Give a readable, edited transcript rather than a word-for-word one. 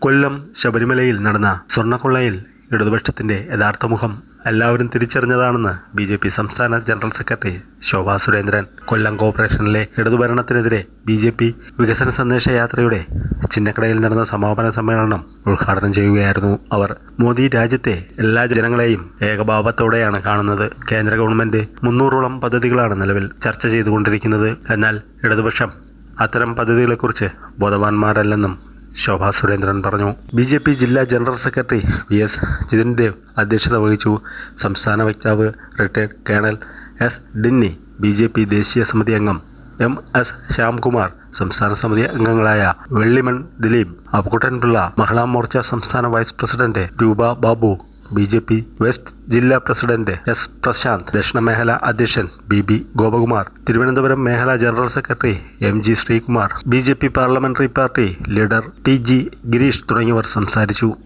കൊല്ലം ശബരിമലയിൽ നടന്ന സ്വർണ്ണക്കൊള്ളയിൽ ഇടതുപക്ഷത്തിന്റെ യഥാർത്ഥ മുഖം എല്ലാവരും തിരിച്ചറിഞ്ഞതാണെന്ന് BJP സംസ്ഥാന ജനറൽ സെക്രട്ടറി ശോഭാ സുരേന്ദ്രൻ. കൊല്ലം കോർപ്പറേഷനിലെ ഇടതുഭരണത്തിനെതിരെ BJP വികസന സന്ദേശ യാത്രയുടെ ചിന്നക്കടയിൽ നടന്ന സമാപന സമ്മേളനം ഉദ്ഘാടനം ചെയ്യുകയായിരുന്നു അവർ. മോദി രാജ്യത്തെ എല്ലാ ജനങ്ങളെയും ഏകഭാവത്തോടെയാണ് കാണുന്നത്. കേന്ദ്ര ഗവൺമെന്റ് 300ഓളം പദ്ധതികളാണ് നിലവിൽ ചർച്ച ചെയ്തുകൊണ്ടിരിക്കുന്നത്. എന്നാൽ ഇടതുപക്ഷം അത്തരം പദ്ധതികളെക്കുറിച്ച് ബോധവാന്മാരല്ലെന്നും ശോഭാ സുരേന്ദ്രൻ പറഞ്ഞു. BJP ജില്ലാ ജനറൽ സെക്രട്ടറി VS ജിതൻദേവ് അധ്യക്ഷത വഹിച്ചു. സംസ്ഥാന വക്താവ് റിട്ടയർഡ് കേണൽ S ഡിന്നി, BJP ദേശീയ സമിതി അംഗം MS ശ്യാംകുമാർ, സംസ്ഥാന സമിതി അംഗങ്ങളായ വെള്ളിമൺ ദിലീപ്, അപ്പുകുട്ടൻപിള്ള, മഹിളാ മോർച്ച സംസ്ഥാന വൈസ് പ്രസിഡന്റ് രൂപ ബാബു, BJP വെസ്റ്റ് ജില്ലാ പ്രസിഡന്റ് S പ്രശാന്ത്, ദക്ഷിണ മേഖല അധ്യക്ഷൻ BB ഗോപകുമാർ, തിരുവനന്തപുരം മേഖലാ general secretary MG Sreekumar, BJP parliamentary party leader TG Girish തുടങ്ങിയവർ സംസാരിച്ചു.